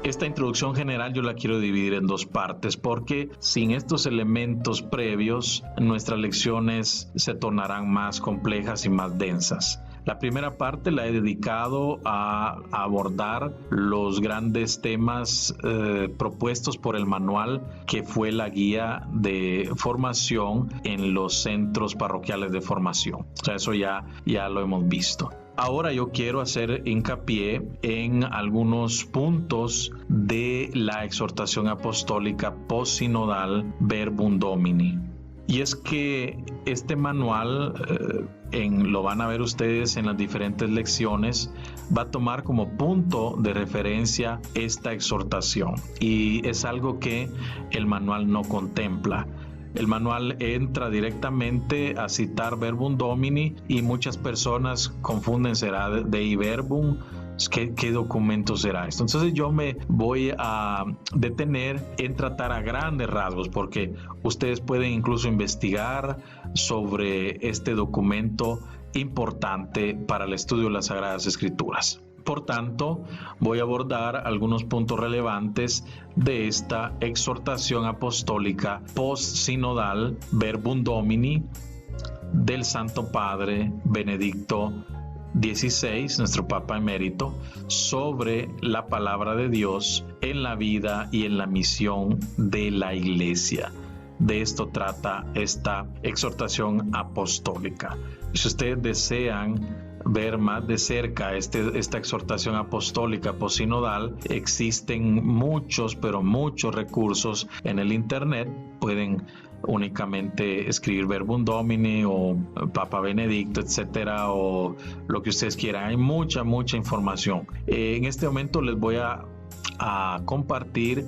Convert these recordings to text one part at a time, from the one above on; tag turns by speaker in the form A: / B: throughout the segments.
A: Esta introducción general yo la quiero dividir en dos partes porque sin estos elementos previos nuestras lecciones se tornarán más complejas y más densas. La primera parte la he dedicado a abordar los grandes temas propuestos por el manual que fue la guía de formación en los centros parroquiales de formación. O sea, eso ya lo hemos visto. Ahora yo quiero hacer hincapié en algunos puntos de la exhortación apostólica postsinodal Verbum Domini. Y es que este manual, lo van a ver ustedes en las diferentes lecciones, va a tomar como punto de referencia esta exhortación. Y es algo que el manual no contempla. El manual entra directamente a citar Verbum Domini y muchas personas confunden, ¿será Dei Verbum? ¿Qué documento será esto? Entonces yo me voy a detener en tratar a grandes rasgos porque ustedes pueden incluso investigar sobre este documento importante para el estudio de las Sagradas Escrituras. Por tanto, voy a abordar algunos puntos relevantes de esta exhortación apostólica post-sinodal Verbum Domini del Santo Padre Benedicto XVI, nuestro Papa Emérito, sobre la palabra de Dios en la vida y en la misión de la Iglesia. De esto trata esta exhortación apostólica. Si ustedes desean ver más de cerca esta exhortación apostólica posinodal, existen muchos recursos en el internet. Pueden únicamente escribir Verbum Domini o Papa Benedicto, etcétera, o lo que ustedes quieran. Hay mucha información. En este momento les voy a compartir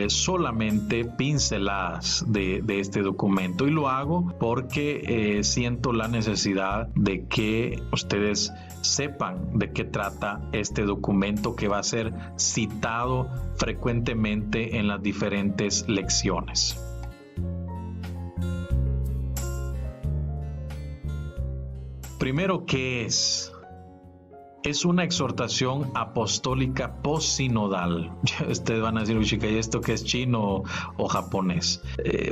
A: solamente pinceladas de este documento, y lo hago porque siento la necesidad de que ustedes sepan de qué trata este documento que va a ser citado frecuentemente en las diferentes lecciones. Primero, ¿qué es? Es una exhortación apostólica postsinodal. Ustedes van a decir, chica, ¿y esto qué es, chino o japonés?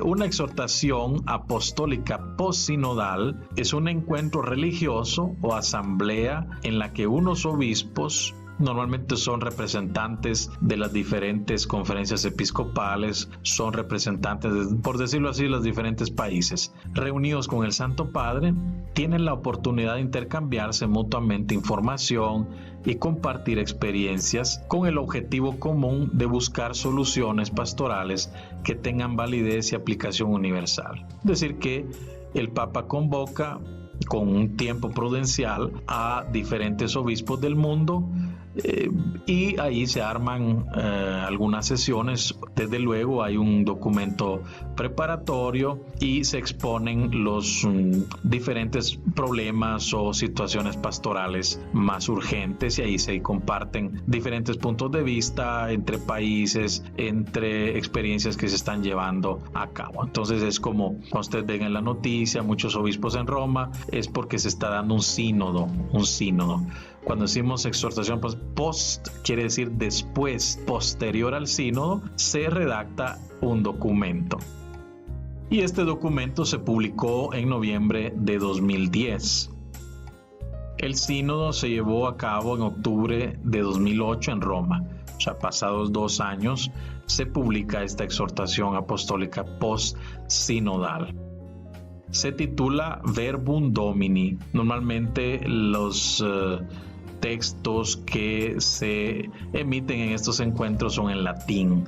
A: Una exhortación apostólica postsinodal es un encuentro religioso o asamblea en la que unos obispos, normalmente son representantes de las diferentes conferencias episcopales, son representantes, por decirlo así, de los diferentes países, reunidos con el Santo Padre, tienen la oportunidad de intercambiarse mutuamente información y compartir experiencias con el objetivo común de buscar soluciones pastorales que tengan validez y aplicación universal. Es decir, que el Papa convoca con un tiempo prudencial a diferentes obispos del mundo, y ahí se arman algunas sesiones. Desde luego hay un documento preparatorio y se exponen los diferentes problemas o situaciones pastorales más urgentes, y ahí se comparten diferentes puntos de vista entre países, entre experiencias que se están llevando a cabo. Entonces es como cuando ustedes ven en la noticia muchos obispos en Roma, es porque se está dando un sínodo. Cuando decimos exhortación post, quiere decir después, posterior al sínodo, se redacta un documento. Y este documento se publicó en noviembre de 2010. El sínodo se llevó a cabo en octubre de 2008 en Roma. O sea, pasados 2 años, se publica esta exhortación apostólica post-sinodal. Se titula Verbum Domini. Normalmente los textos que se emiten en estos encuentros son en latín.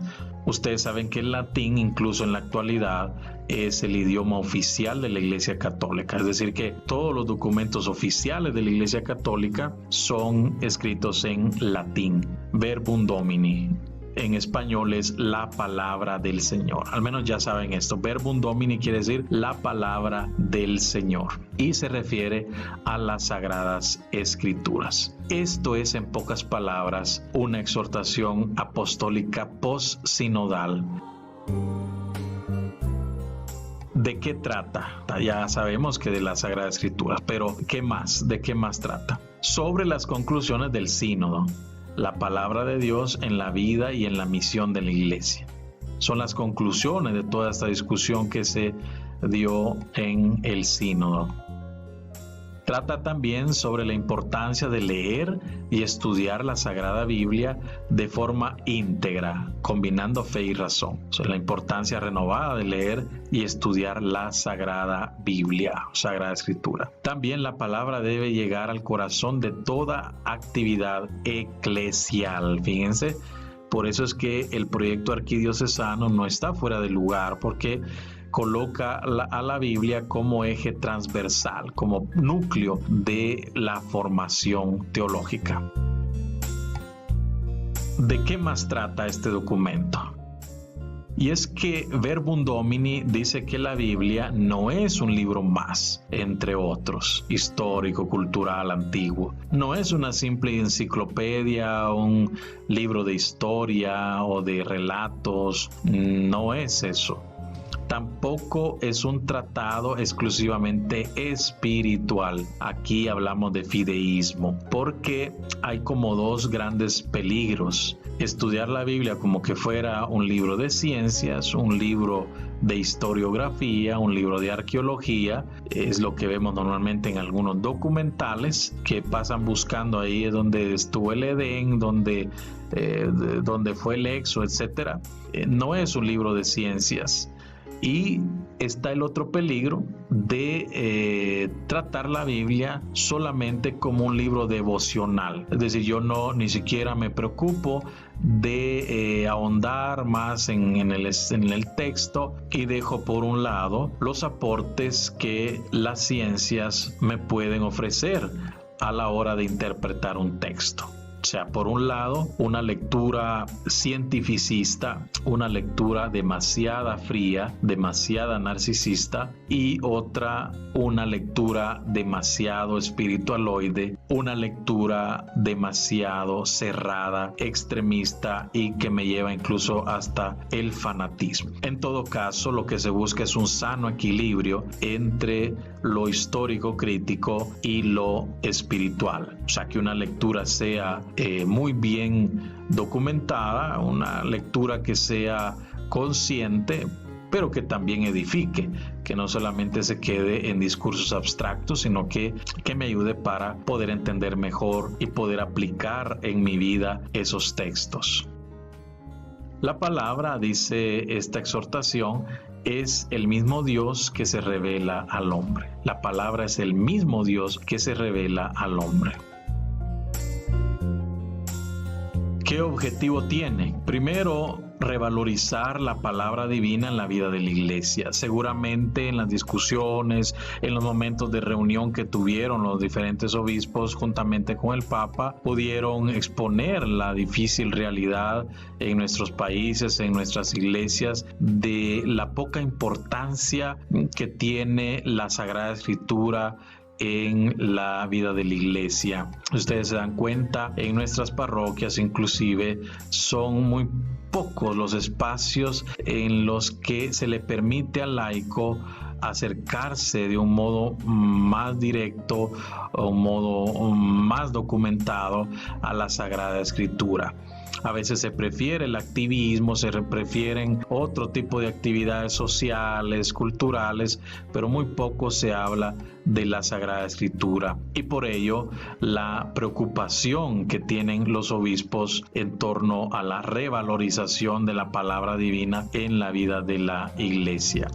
A: Ustedes saben que el latín, incluso en la actualidad, es el idioma oficial de la Iglesia Católica. Es decir, que todos los documentos oficiales de la Iglesia Católica son escritos en latín. Verbum Domini. En español es la palabra del Señor. Al menos ya saben esto. Verbum Domini quiere decir la palabra del Señor, y se refiere a las Sagradas Escrituras. Esto es, en pocas palabras, una exhortación apostólica post-sinodal. ¿De qué trata? Ya sabemos que de las Sagradas Escrituras, pero ¿qué más? ¿De qué más trata? Sobre las conclusiones del sínodo. la palabra de Dios en la vida y en la misión de la iglesia. Son las conclusiones de toda esta discusión que se dio en el sínodo. Trata también sobre la importancia de leer y estudiar la Sagrada Biblia de forma íntegra, combinando fe y razón. O sea, la importancia renovada de leer y estudiar la Sagrada Biblia, Sagrada Escritura. También la palabra debe llegar al corazón de toda actividad eclesial. Fíjense, por eso es que el proyecto arquidiocesano no está fuera de lugar, porque coloca a la Biblia como eje transversal, como núcleo de la formación teológica. ¿De qué más trata este documento? Y es que Verbum Domini dice que la Biblia no es un libro más, entre otros, histórico, cultural, antiguo. No es una simple enciclopedia, un libro de historia o de relatos. No es eso. Tampoco es un tratado exclusivamente espiritual. Aquí hablamos de fideísmo, porque hay como dos grandes peligros. Estudiar la Biblia como que fuera un libro de ciencias, un libro de historiografía, un libro de arqueología. Es lo que vemos normalmente en algunos documentales que pasan buscando ahí donde estuvo el Edén, donde fue el Éxodo, etc. No es un libro de ciencias. Y está el otro peligro de tratar la Biblia solamente como un libro devocional. Es decir, yo ni siquiera me preocupo de ahondar más en el texto y dejo por un lado los aportes que las ciencias me pueden ofrecer a la hora de interpretar un texto. O sea, por un lado, una lectura cientificista, una lectura demasiada fría, demasiada narcisista, y otra, una lectura demasiado espiritualoide, una lectura demasiado cerrada, extremista y que me lleva incluso hasta el fanatismo. En todo caso, lo que se busca es un sano equilibrio entre lo histórico crítico y lo espiritual. O sea, que una lectura sea muy bien documentada, una lectura que sea consciente, pero que también edifique, que no solamente se quede en discursos abstractos, sino que me ayude para poder entender mejor y poder aplicar en mi vida esos textos. La palabra, dice esta exhortación, es el mismo Dios que se revela al hombre. La palabra es el mismo Dios que se revela al hombre. ¿Qué objetivo tiene? Primero, revalorizar la palabra divina en la vida de la iglesia. Seguramente en las discusiones, en los momentos de reunión que tuvieron los diferentes obispos juntamente con el Papa, pudieron exponer la difícil realidad en nuestros países, en nuestras iglesias, de la poca importancia que tiene la Sagrada Escritura en la vida de la iglesia. Ustedes se dan cuenta, en nuestras parroquias inclusive son muy pocos los espacios en los que se le permite al laico acercarse de un modo más directo o un modo más documentado a la Sagrada Escritura. A veces se prefiere el activismo, se prefieren otro tipo de actividades sociales, culturales, pero muy poco se habla de la Sagrada Escritura. Y por ello, la preocupación que tienen los obispos en torno a la revalorización de la palabra divina en la vida de la iglesia.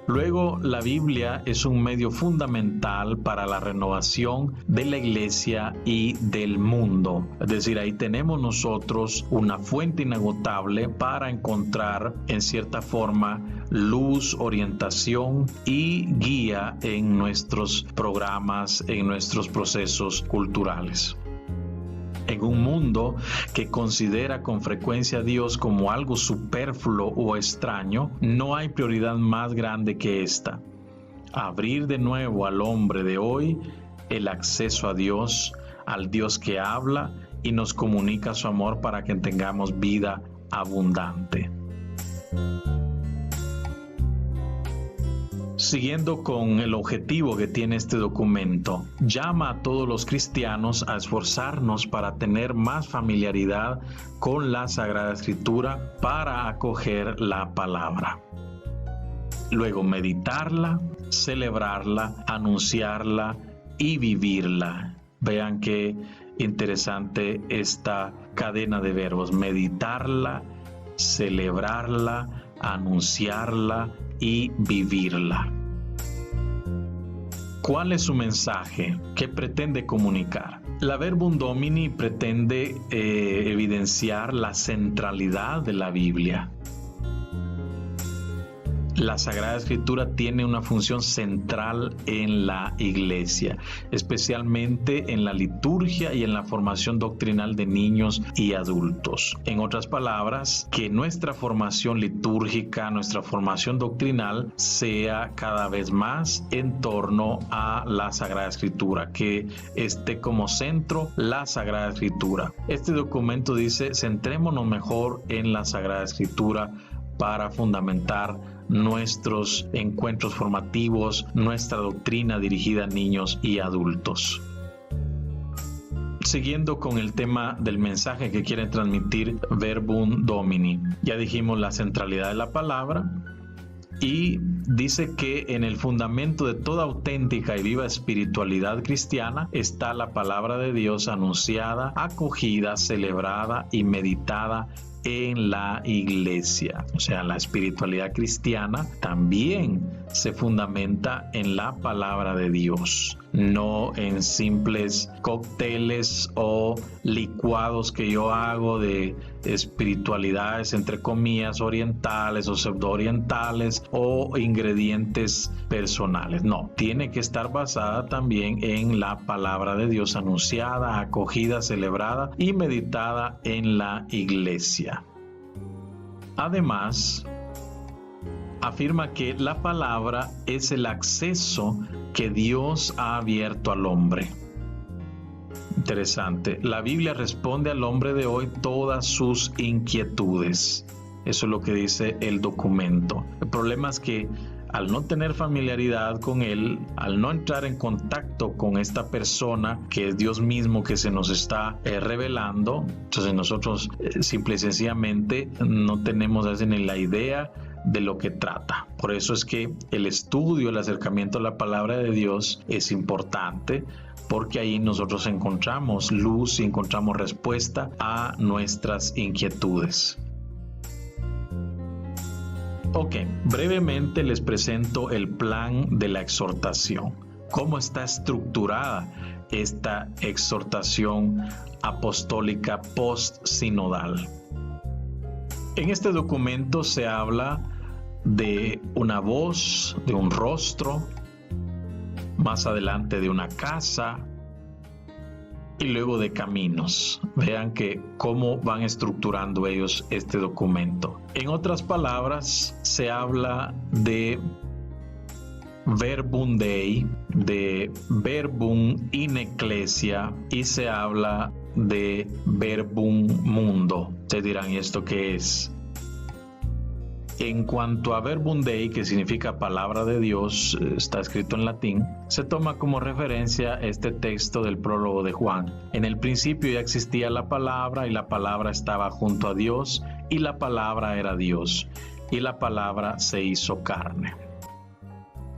A: Luego, la Biblia es un medio fundamental para la renovación de la iglesia y del mundo. Es decir, ahí tenemos nosotros una fuente inagotable para encontrar, en cierta forma, luz, orientación y guía en nuestros programas, en nuestros procesos culturales. En un mundo que considera con frecuencia a Dios como algo superfluo o extraño, no hay prioridad más grande que esta: abrir de nuevo al hombre de hoy el acceso a Dios, al Dios que habla y nos comunica su amor para que tengamos vida abundante. Siguiendo con el objetivo que tiene este documento, llama a todos los cristianos a esforzarnos para tener más familiaridad con la Sagrada Escritura para acoger la palabra. Luego meditarla, celebrarla, anunciarla y vivirla. Vean qué interesante esta cadena de verbos: meditarla, celebrarla, anunciarla y vivirla. ¿Cuál es su mensaje? ¿Qué pretende comunicar? La Verbum Domini pretende evidenciar la centralidad de la Biblia. La Sagrada Escritura tiene una función central en la Iglesia, especialmente en la liturgia y en la formación doctrinal de niños y adultos. En otras palabras, que nuestra formación litúrgica, nuestra formación doctrinal sea cada vez más en torno a la Sagrada Escritura, que esté como centro la Sagrada Escritura. Este documento dice: centrémonos mejor en la Sagrada Escritura para fundamentar nuestros encuentros formativos, nuestra doctrina dirigida a niños y adultos. Siguiendo con el tema del mensaje que quiere transmitir Verbum Domini, ya dijimos la centralidad de la palabra, y dice que en el fundamento de toda auténtica y viva espiritualidad cristiana está la palabra de Dios anunciada, acogida, celebrada y meditada en la Iglesia. O sea, la espiritualidad cristiana también se fundamenta en la palabra de Dios, no en simples cócteles o licuados que yo hago de espiritualidades entre comillas orientales o pseudo-orientales o ingredientes personales. No, tiene que estar basada también en la palabra de Dios anunciada, acogida, celebrada y meditada en la Iglesia. Además, afirma que la palabra es el acceso que Dios ha abierto al hombre. Interesante. La Biblia responde al hombre de hoy todas sus inquietudes. Eso es lo que dice el documento. El problema es que al no tener familiaridad con él, al no entrar en contacto con esta persona que es Dios mismo que se nos está revelando, entonces nosotros simple y sencillamente no tenemos ni la idea de lo que trata. Por eso es que el estudio, el acercamiento a la palabra de Dios es importante, porque ahí nosotros encontramos luz y encontramos respuesta a nuestras inquietudes. Ok, brevemente les presento el plan de la exhortación. ¿Cómo está estructurada esta exhortación apostólica post-sinodal? En este documento se habla de una voz, de un rostro, más adelante de una casa y luego de caminos. Vean que cómo van estructurando ellos este documento. En otras palabras, se habla de Verbum Dei, de Verbum in Ecclesia y se habla de Verbum Mundo. Ustedes dirán, ¿y esto qué es? En cuanto a Verbum Dei, que significa palabra de Dios, está escrito en latín, se toma como referencia este texto del prólogo de Juan. En el principio ya existía la palabra y la palabra estaba junto a Dios y la palabra era Dios y la palabra se hizo carne.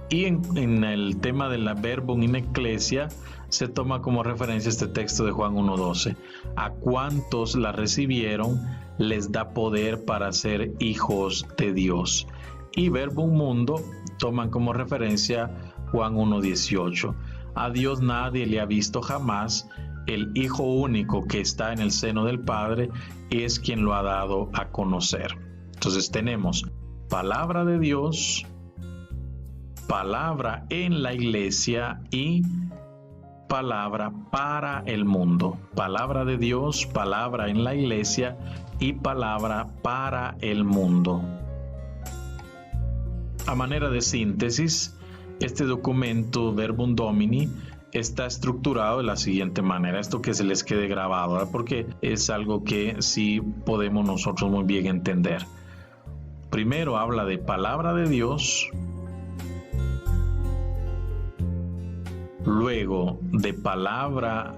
A: Y en el tema de la Verbum in Ecclesia se toma como referencia este texto de Juan 1:12. A cuantos la recibieron les da poder para ser hijos de Dios. Y Verbum Mundo toman como referencia Juan 1:18. A Dios nadie le ha visto jamás. El Hijo único que está en el seno del Padre es quien lo ha dado a conocer. Entonces tenemos palabra de Dios, palabra en la iglesia y palabra para el mundo. Palabra de Dios, palabra en la iglesia y palabra para el mundo. A manera de síntesis, este documento Verbum Domini está estructurado de la siguiente manera. Esto que se les quede grabado, ¿verdad? Porque es algo que sí podemos nosotros muy bien entender. Primero habla de palabra de Dios, luego de palabra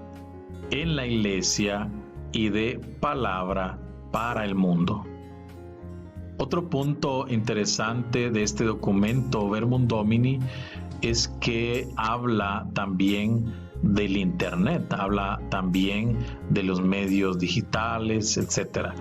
A: en la iglesia y de palabra para el mundo. Otro punto interesante de este documento Verbum Domini es que habla también del internet, habla también de los medios digitales, etcétera.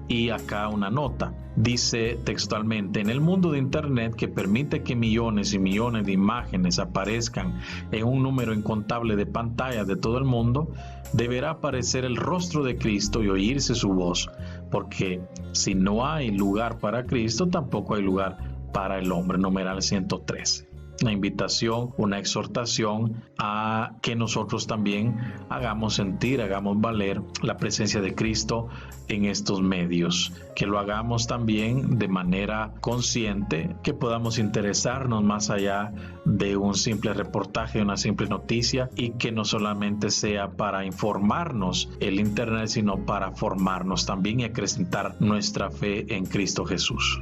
A: Y acá una nota, dice textualmente: en el mundo de internet, que permite que millones y millones de imágenes aparezcan en un número incontable de pantallas de todo el mundo, deberá aparecer el rostro de Cristo y oírse su voz, porque si no hay lugar para Cristo, tampoco hay lugar para el hombre. Numeral 113. Una invitación, una exhortación a que nosotros también hagamos sentir, hagamos valer la presencia de Cristo en estos medios, que lo hagamos también de manera consciente, que podamos interesarnos más allá de un simple reportaje, una simple noticia, y que no solamente sea para informarnos el internet, sino para formarnos también y acrecentar nuestra fe en Cristo Jesús.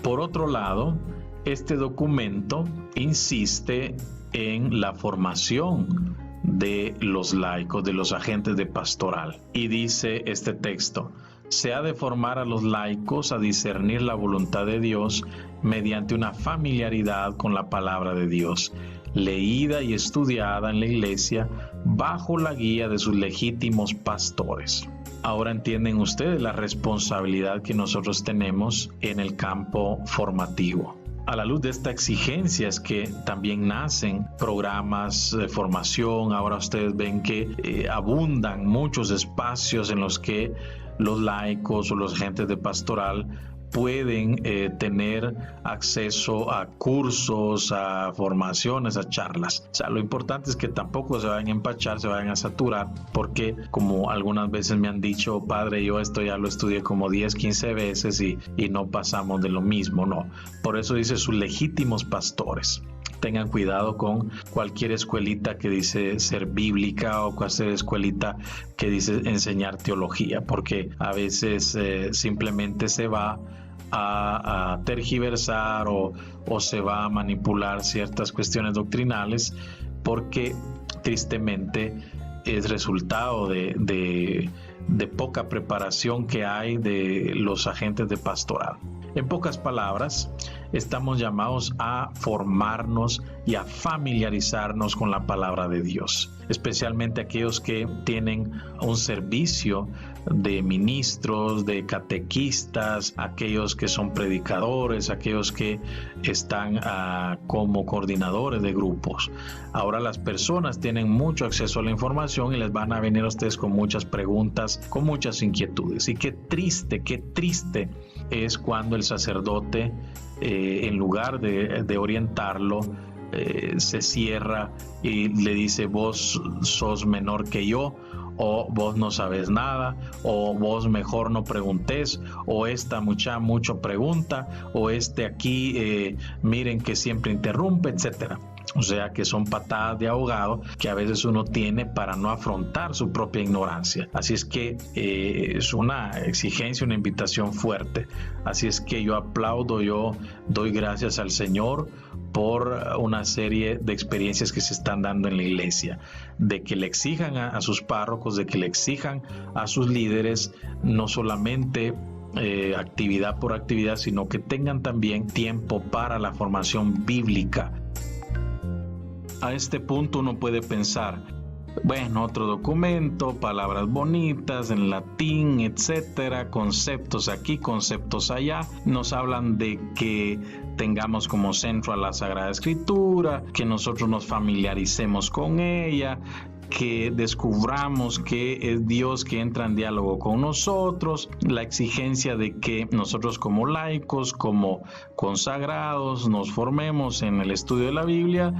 A: Por otro lado, este documento insiste en la formación de los laicos, de los agentes de pastoral. Y dice este texto: se ha de formar a los laicos a discernir la voluntad de Dios mediante una familiaridad con la palabra de Dios, leída y estudiada en la iglesia bajo la guía de sus legítimos pastores. Ahora entienden ustedes la responsabilidad que nosotros tenemos en el campo formativo. A la luz de esta exigencia es que también nacen programas de formación. Ahora ustedes ven que abundan muchos espacios en los que los laicos o los agentes de pastoral pueden tener acceso a cursos, a formaciones, a charlas. O sea, lo importante es que tampoco se vayan a empachar, se vayan a saturar, porque como algunas veces me han dicho: padre, yo esto ya lo estudié como 10, 15 veces y no pasamos de lo mismo. No, por eso dice sus legítimos pastores. Tengan cuidado con cualquier escuelita que dice ser bíblica o cualquier escuelita que dice enseñar teología, porque a veces simplemente se va a tergiversar o se va a manipular ciertas cuestiones doctrinales, porque tristemente es resultado de poca preparación que hay de los agentes de pastoral. En pocas palabras, estamos llamados a formarnos y a familiarizarnos con la palabra de Dios, especialmente aquellos que tienen un servicio de ministros, de catequistas, aquellos que son predicadores, aquellos que están como coordinadores de grupos. Ahora las personas tienen mucho acceso a la información y les van a venir a ustedes con muchas preguntas, con muchas inquietudes. Y qué triste es cuando el sacerdote, en lugar de orientarlo, se cierra y le dice: vos sos menor que yo, o vos no sabes nada, o vos mejor no preguntes, o esta mucho pregunta, o aquí miren que siempre interrumpe, etcétera. O sea que son patadas de ahogado que a veces uno tiene para no afrontar su propia ignorancia. Así es que es una exigencia, una invitación fuerte. Así es que yo aplaudo, yo doy gracias al Señor por una serie de experiencias que se están dando en la iglesia, de que le exijan a sus párrocos, de que le exijan a sus líderes no solamente actividad por actividad, sino que tengan también tiempo para la formación bíblica. A este punto uno puede pensar: bueno, otro documento, palabras bonitas en latín, etcétera, conceptos aquí, conceptos allá. Nos hablan de que tengamos como centro a la Sagrada Escritura, que nosotros nos familiaricemos con ella, que descubramos que es Dios que entra en diálogo con nosotros, la exigencia de que nosotros como laicos, como consagrados, nos formemos en el estudio de la Biblia.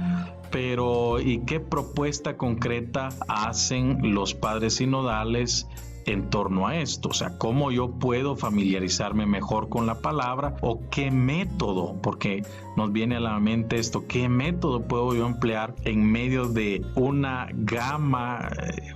A: Pero ¿y qué propuesta concreta hacen los padres sinodales en torno a esto? O sea, ¿cómo yo puedo familiarizarme mejor con la palabra? ¿O qué método? Porque nos viene a la mente esto: ¿qué método puedo yo emplear en medio de una gama,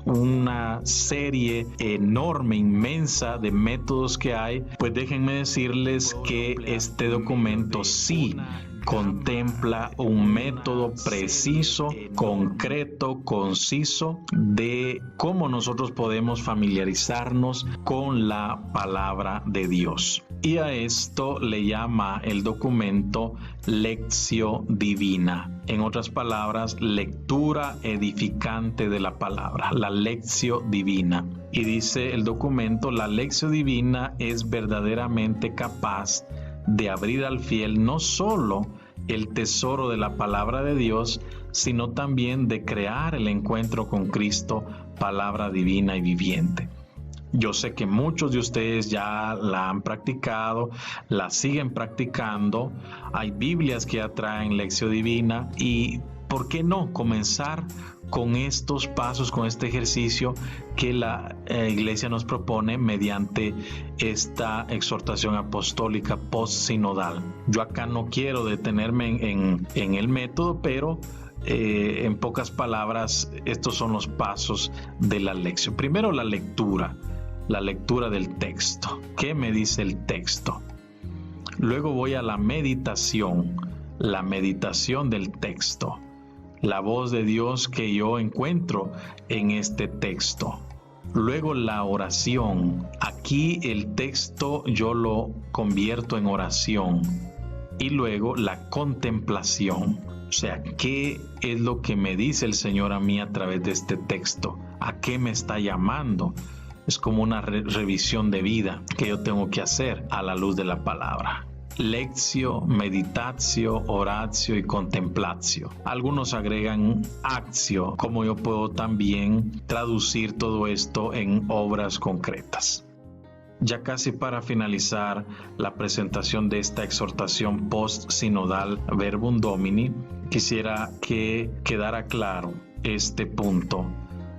A: una serie enorme, inmensa de métodos que hay? Pues déjenme decirles que este documento sí contempla un método preciso, concreto, conciso de cómo nosotros podemos familiarizarnos con la palabra de Dios. Y a esto le llama el documento Lectio Divina. En otras palabras, lectura edificante de la palabra, la Lectio Divina. Y dice el documento, la Lectio Divina es verdaderamente capaz de abrir al fiel no solo el tesoro de la palabra de Dios, sino también de crear el encuentro con Cristo, palabra divina y viviente. Yo sé que muchos de ustedes ya la han practicado, la siguen practicando. Hay Biblias que ya traen Lectio Divina y ¿por qué no comenzar con estos pasos, con este ejercicio que la Iglesia nos propone mediante esta exhortación apostólica post-sinodal? Yo acá no quiero detenerme en el método, pero en pocas palabras, estos son los pasos de la lección. Primero, la lectura del texto. ¿Qué me dice el texto? Luego voy a la meditación del texto. La voz de Dios que yo encuentro en este texto. Luego la oración. Aquí el texto yo lo convierto en oración. Y luego la contemplación. O sea, ¿qué es lo que me dice el Señor a mí a través de este texto? ¿A qué me está llamando? Es como una revisión de vida que yo tengo que hacer a la luz de la palabra. Lectio, meditatio, oratio y contemplatio. Algunos agregan actio, como yo puedo también traducir todo esto en obras concretas. Ya casi para finalizar la presentación de esta exhortación post-sinodal Verbum Domini, quisiera que quedara claro este punto.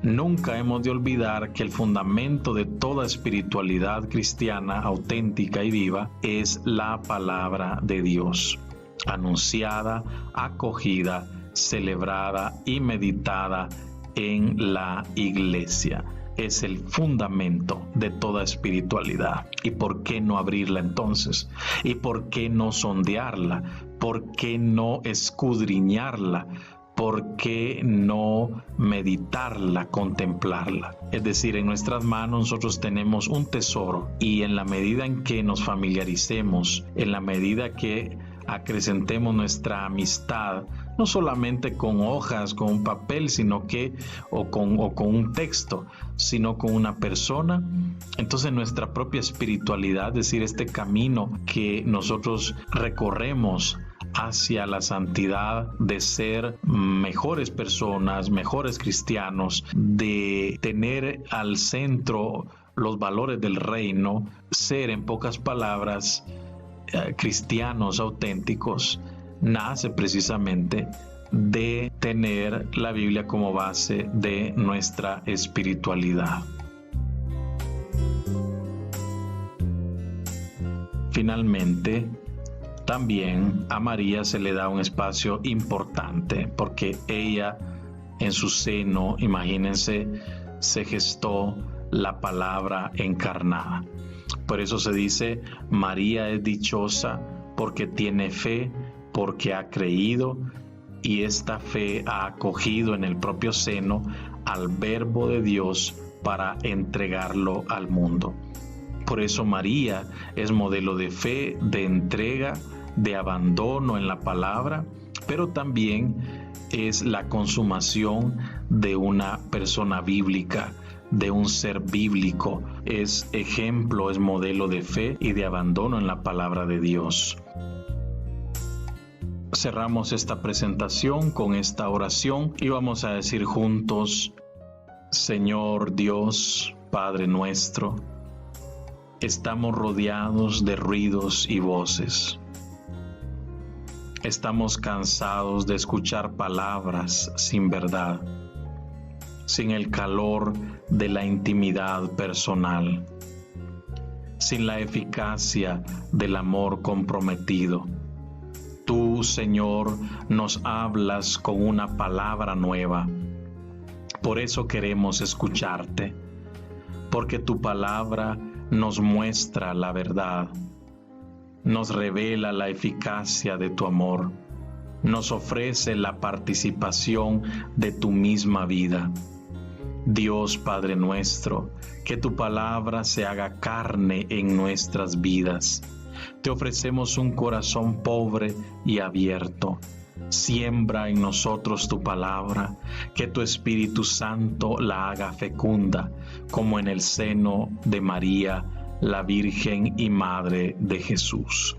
A: Nunca hemos de olvidar que el fundamento de toda espiritualidad cristiana auténtica y viva es la palabra de Dios, anunciada, acogida, celebrada y meditada en la Iglesia. Es el fundamento de toda espiritualidad. ¿Y por qué no abrirla entonces? ¿Y por qué no sondearla? ¿Por qué no escudriñarla? ¿Por qué no meditarla, contemplarla? Es decir, en nuestras manos nosotros tenemos un tesoro y en la medida en que nos familiaricemos, en la medida que acrecentemos nuestra amistad, no solamente con hojas, con un papel, sino que o con un texto, sino con una persona, entonces nuestra propia espiritualidad, es decir, este camino que nosotros recorremos hacia la santidad, de ser mejores personas, mejores cristianos, de tener al centro los valores del reino, ser, en pocas palabras, cristianos auténticos, nace precisamente de tener la Biblia como base de nuestra espiritualidad. Finalmente, también a María se le da un espacio importante porque ella en su seno, imagínense, se gestó la palabra encarnada. Por eso se dice, María es dichosa porque tiene fe, porque ha creído y esta fe ha acogido en el propio seno al Verbo de Dios para entregarlo al mundo. Por eso María es modelo de fe, de entrega, de abandono en la palabra, pero también es la consumación de una persona bíblica, de un ser bíblico. Es ejemplo, es modelo de fe y de abandono en la palabra de Dios. Cerramos esta presentación con esta oración y vamos a decir juntos: Señor Dios, Padre nuestro, estamos rodeados de ruidos y voces. Estamos cansados de escuchar palabras sin verdad, sin el calor de la intimidad personal, sin la eficacia del amor comprometido. Tú, Señor, nos hablas con una palabra nueva. Por eso queremos escucharte, porque tu palabra nos muestra la verdad. nos revela la eficacia de tu amor, nos ofrece la participación de tu misma vida. Dios Padre nuestro, que tu palabra se haga carne en nuestras vidas. Te ofrecemos un corazón pobre y abierto. Siembra en nosotros tu palabra, que tu Espíritu Santo la haga fecunda, como en el seno de María, la Virgen y Madre de Jesús.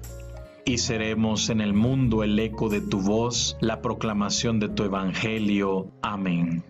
A: Y seremos en el mundo el eco de tu voz, la proclamación de tu Evangelio. Amén.